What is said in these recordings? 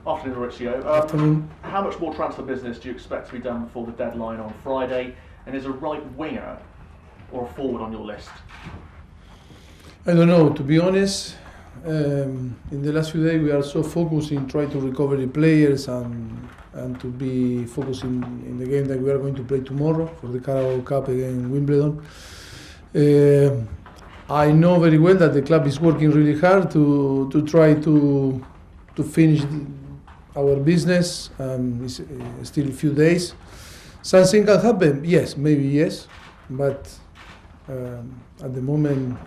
Afternoon, Mauricio. Afternoon. How much more transfer business do you expect to be done before the deadline on Friday? And is a right winger or a forward on your list? I don't know, to be honest. In the last few days we are so focused in trying to recover the players and to be focused in the game that we are going to play tomorrow for the Carabao Cup against Wimbledon. I know very well that the club is working really hard to try to finish our business. It's still a few days. Something can happen, yes, maybe yes, but at the moment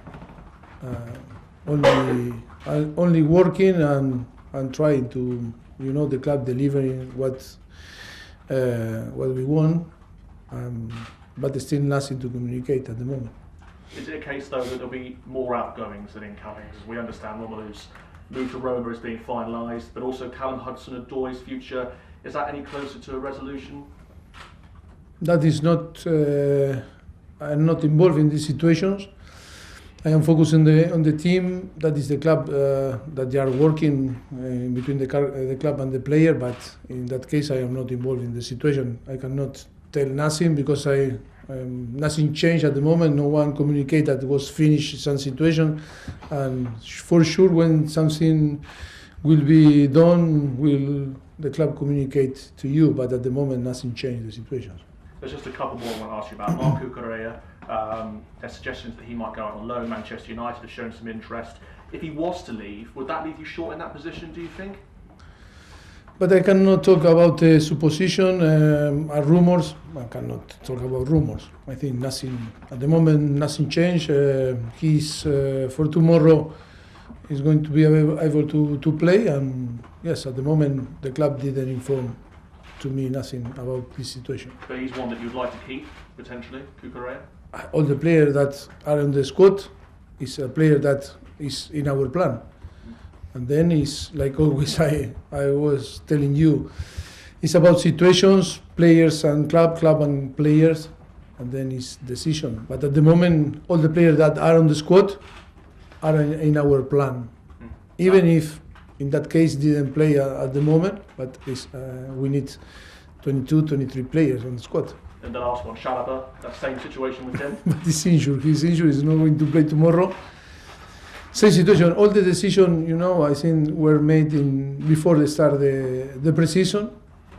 only working and trying to, the club delivering what we want, but there's still nothing to communicate at the moment. Is it a case though that there'll be more outgoings than incomings? As we understand, Ronaldo's move to Roma is being finalised, but also Callum Hudson-Odoi's future. Is that any closer to a resolution? That is not. I'm not involved in these situations. I am focused on the team. That is the club that they are working between the club and the player. But in that case, I am not involved in the situation. I cannot tell nothing because nothing changed at the moment. No one communicated that it was finished some situation, and for sure when something will be done, will the club communicate to you. But at the moment, nothing changed the situation. There's just a couple more I want to ask you about. Marc Cucurella, there's suggestions that he might go out on loan. Manchester United have shown some interest. If he was to leave, would that leave you short in that position, do you think? But I cannot talk about supposition or rumors. I cannot talk about rumors. I think nothing, at the moment, nothing changed. He's, for tomorrow, he's going to be able to play. And yes, at the moment, the club didn't inform to me nothing about this situation. But he's one that you'd like to keep, potentially, Cucurella? All the players that are on the squad is a player that is in our plan. And then it's like always I was telling you, it's about situations, players and club and players, and then it's decision. But at the moment, all the players that are on the squad are in our plan. Even if in that case didn't play at the moment, but we need 22, 23 players on the squad. And the last one, Chalobah, that same situation with him? But he's injured. He's injured. He's not going to play tomorrow. Same situation. All the decisions, I think were made before the start of the pre-season,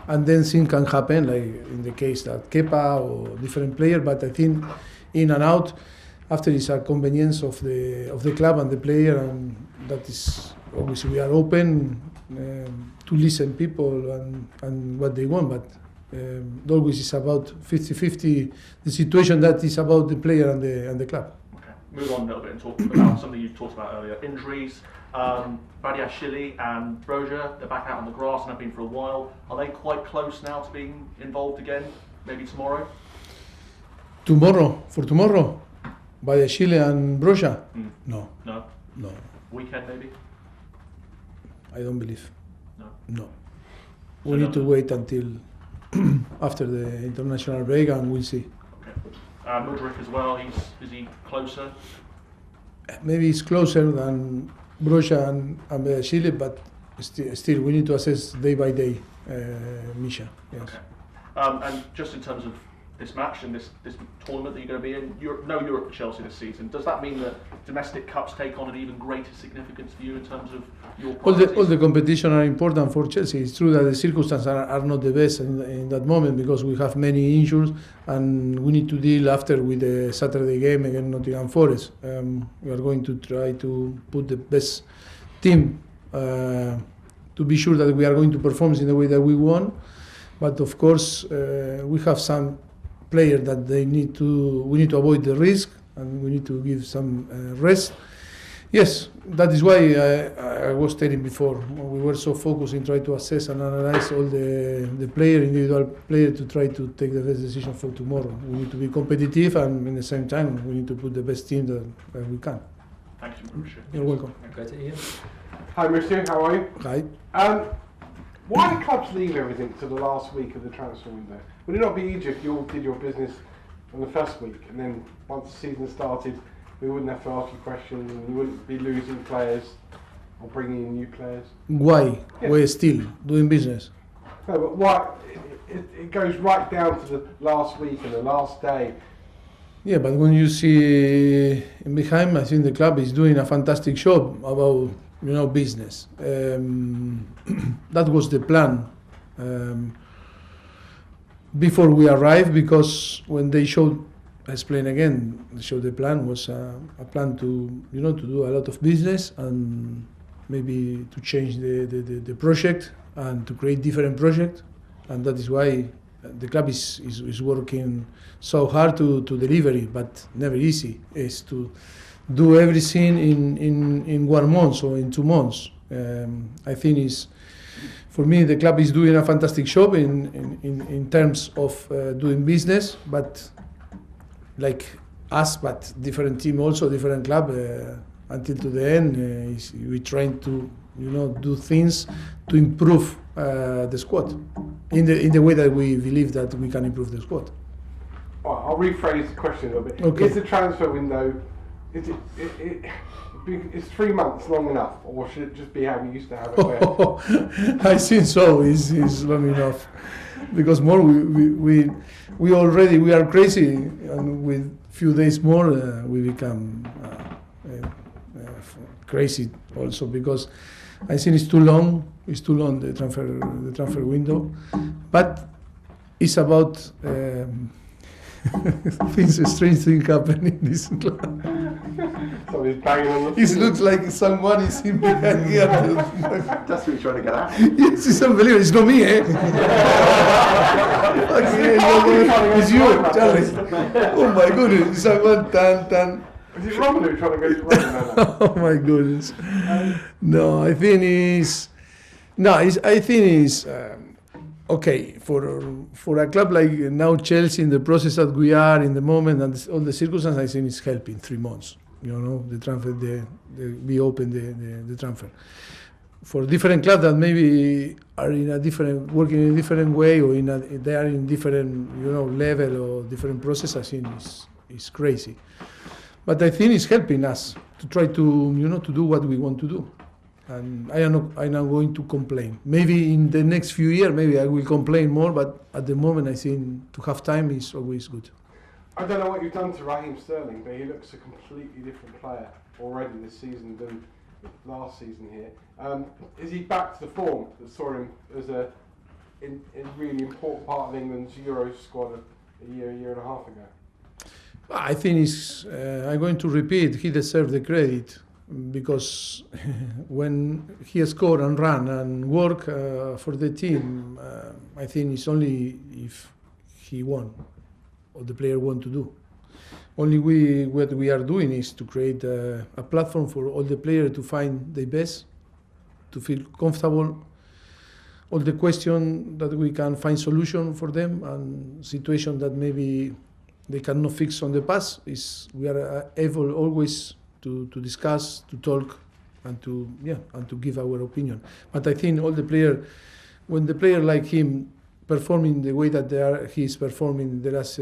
and then things can happen, like in the case that Kepa or different player. But I think in and out, after it's a convenience of the club and the player, and that is obviously we are open to listen people and what they want. But always it's about 50-50. The situation that is about the player and the club. Move on a little bit and talk about something you talked about earlier. Injuries. Badiashile and Broja, they're back out on the grass and have been for a while. Are they quite close now to being involved again? Maybe tomorrow? For tomorrow? Badiashile and Broja? No. No? No. Weekend maybe? I don't believe. No. So we need to wait until after the international break and we'll see. Rudiger as well, is he closer? Maybe he's closer than Broja and Badiashile, but still we need to assess day by day, Misha. Yes. Okay. And just in terms of this match and this tournament that you're going to be in, no Europe for Chelsea this season. Does that mean that domestic cups take on an even greater significance for you in terms of your priorities? All the competition are important for Chelsea. It's true that the circumstances are not the best in that moment because we have many injuries and we need to deal after with the Saturday game against Nottingham Forest. We are going to try to put the best team to be sure that we are going to perform in the way that we want. But of course, we have some players that we need to avoid the risk and we need to give some rest. Yes, that is why I was telling before, we were so focused in trying to assess and analyze all the individual player to try to take the best decision for tomorrow. We need to be competitive and at the same time we need to put the best team that we can. Thank you, Mauricio. You're welcome. Okay, hi Mauricio, how are you? Hi. Why do clubs leave everything to the last week of the transfer window? Would it not be easier if you all did your business on the first week and then once the season started we wouldn't have to ask you questions and you wouldn't be losing players or bringing in new players? Why? Yeah. We're still doing business. No, but why? It goes right down to the last week and the last day. Yeah, but when you see behind, I think the club is doing a fantastic job about business. That was the plan before we arrived, because when they showed, I explain again, the plan was a plan to to do a lot of business and maybe to change the project and to create different projects, and that is why the club is working so hard to deliver it, but never easy. Is to do everything in 1 month or in 2 months. I think for me the club is doing a fantastic job in terms of doing business, but like us, but different team also, different club. Until to the end, we trying to do things to improve the squad in the way that we believe that we can improve the squad. I'll rephrase the question a little bit. Okay. Is the transfer window, is is 3 months long enough, or should it just be how we used to have it? Where I think so. Is long enough, because more we are crazy, and with few days more we become crazy also, because I think it's too long. It's too long, the transfer window, but it's about strange things happen in this club. Somebody's banging on the It looks like someone is in behind here. That's what you're trying to get at. Yes, it's unbelievable. It's not me, eh? It's you, Charlie. Oh my goodness, someone tan. Is it Romelu trying to go to Rome? Oh my goodness. No, I think it's okay for a club like now Chelsea, in the process that we are in the moment and all the circumstances. I think it's helping 3 months. The transfer, we open the transfer. For different clubs that maybe are working in a different way, or they are in different level or different process. I think it's crazy. But I think it's helping us to try to to do what we want to do, and I'm not going to complain. Maybe in the next few years, maybe I will complain more. But at the moment, I think to have time is always good. I don't know what you've done to Raheem Sterling, but he looks a completely different player already this season than last season here. Is he back to the form that saw him as a really important part of England's Euro squad a year and a half ago? I think I'm going to repeat, he deserves the credit, because when he scored and ran and worked for the team, I think it's only if he won, or the player want to do. Only what we are doing is to create a platform for all the players to find their best, to feel comfortable. All the question that we can find solution for them, and situation that maybe they cannot fix on the past, we are able always to discuss, to talk, and to give our opinion. But I think all the players, when the player like him performing the way that he is performing in the last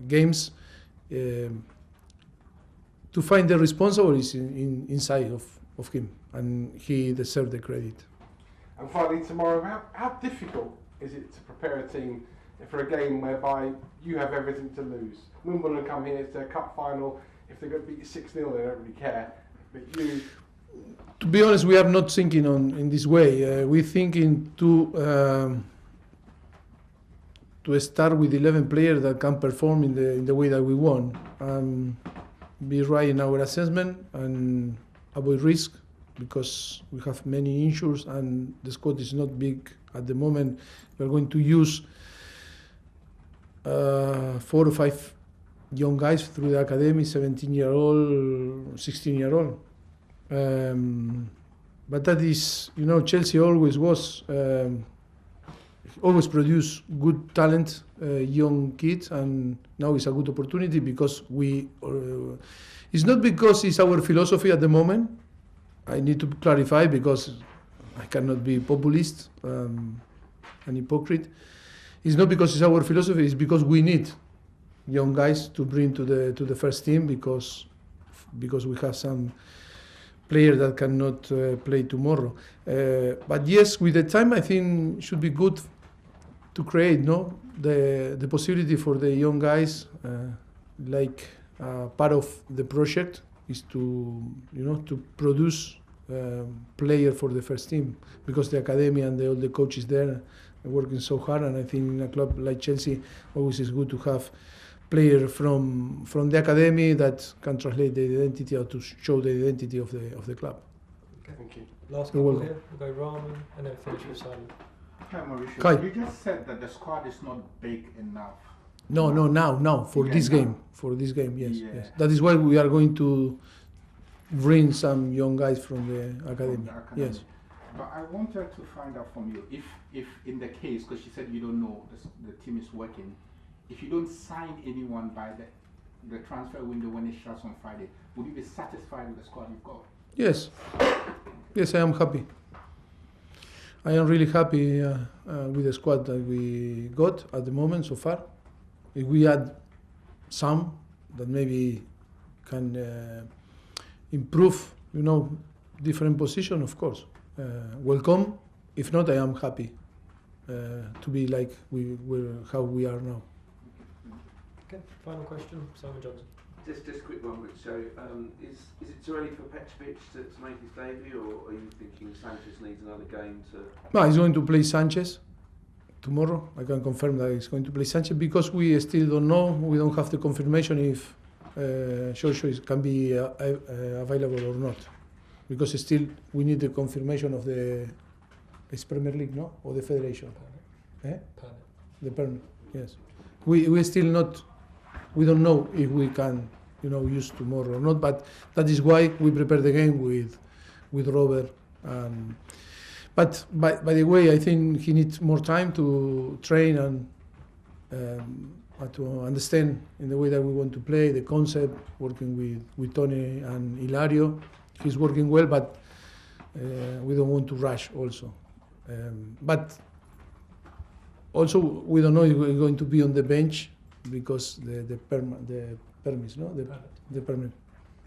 games, to find the responsible is inside of him, and he deserves the credit. And finally, tomorrow, how difficult is it to prepare a team for a game whereby you have everything to lose? Wimbledon come here, it's their cup final. If they're going to beat you 6-0, they don't really care. But you... To be honest, we are not thinking in this way. We're thinking to start with 11 players that can perform in the way that we want, and be right in our assessment and avoid risk, because we have many injuries and the squad is not big at the moment. We are going to use 4 or 5 young guys through the academy, 17-year-old, 16-year-old. But that is, Chelsea always produce good talent, young kids, and now it's a good opportunity because it's not because it's our philosophy at the moment. I need to clarify, because I cannot be populist and hypocrite. It's not because it's our philosophy, it's because we need young guys to bring to the first team, because we have some player that cannot play tomorrow. But yes, with the time, I think should be good to create the possibility for the young guys, like part of the project is to produce player for the first team, because the academy and all the coaches there are working so hard, and I think in a club like Chelsea always is good to have player from the academy that can translate the identity or to show the identity of the club. Okay, thank you. Last couple here, we'll go Ramen and then finish with Simon. Hi Mauricio, Kai. you just said that the squad is not big enough. No, now for Yeah, this now. game. For this game, yes, Yeah. yes. That is why we are going to bring some young guys from the academy. From the academy. Yes. But I wanted to find out from you, if in the case, because you said you don't know, the team is working, if you don't sign anyone by the transfer window when it shuts on Friday, would you be satisfied with the squad you've got? Yes, yes, I am happy. I am really happy with the squad that we got at the moment so far. If we add some that maybe can improve, different position, of course, welcome. If not, I am happy to be like how we are now. Okay, final question, Simon Johnson. Just a quick one, Rich. So, is it too early for Petrovic to make his debut, or are you thinking Sanchez needs another game to? No, he's going to play Sanchez tomorrow. I can confirm that he's going to play Sanchez because we still don't know. We don't have the confirmation if Giorgio can be available or not, because still we need the confirmation of the Premier League, no, or the Federation. Permit. The permit. Yes, we still not. We don't know if we can, use tomorrow or not. But that is why we prepare the game with Robert. But by the way, I think he needs more time to train and to understand in the way that we want to play the concept. Working with Tony and Hilario, he's working well, but we don't want to rush also. But also we don't know if we're going to be on the bench, because the permit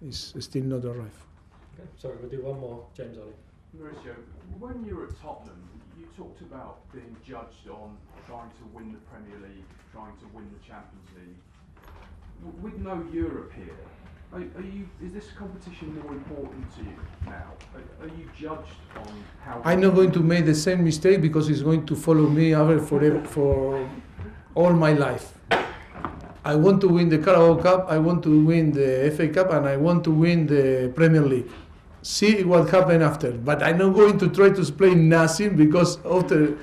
is still not arrived. Okay, sorry, we'll do one more. James Ollie. Mauricio, when you were at Tottenham, you talked about being judged on trying to win the Premier League, trying to win the Champions League. With no Europe here, is this competition more important to you now? Are you judged on how? I'm not going to make the same mistake, because it's going to follow me forever for all my life. I want to win the Carabao Cup, I want to win the FA Cup, and I want to win the Premier League. See what happens after. But I'm not going to try to play nothing, because after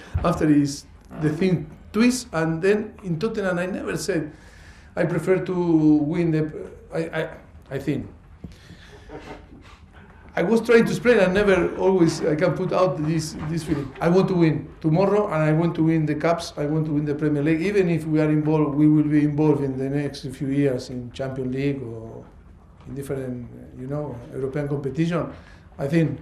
is the thing twists. And then in Tottenham, I never said I prefer to win I think I was trying to explain. I never always I can put out this feeling. I want to win tomorrow, and I want to win the cups. I want to win the Premier League. Even if we are involved, we will be involved in the next few years in Champions League or in different, European competition. I think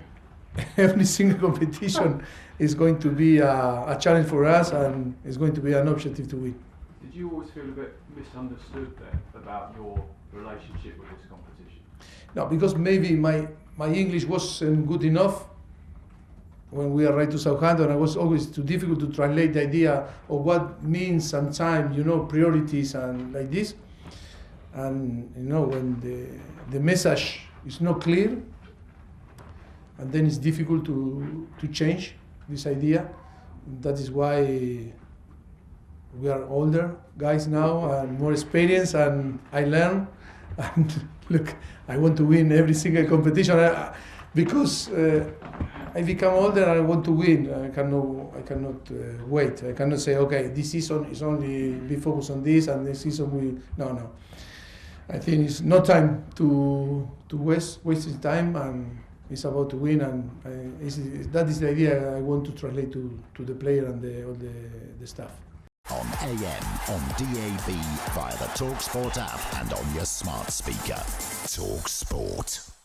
every single competition is going to be a challenge for us, and it's going to be an objective to win. Did you always feel a bit misunderstood then about your relationship with this competition? No, because maybe my English wasn't good enough when we arrived to Southampton. I was always too difficult to translate the idea of what means sometimes, priorities and like this. And when the message is not clear, and then it's difficult to change this idea. That is why we are older guys now and more experienced, and I learn. And look, I want to win every single competition because I become older and I want to win. I cannot wait. I cannot say, okay, this season is only be focused on this, and this season no. I think it's no time to waste time, and it's about to win, and that is the idea I want to translate to the player and all the staff. On AM, on DAB, via the talkSPORT app and on your smart speaker. talkSPORT.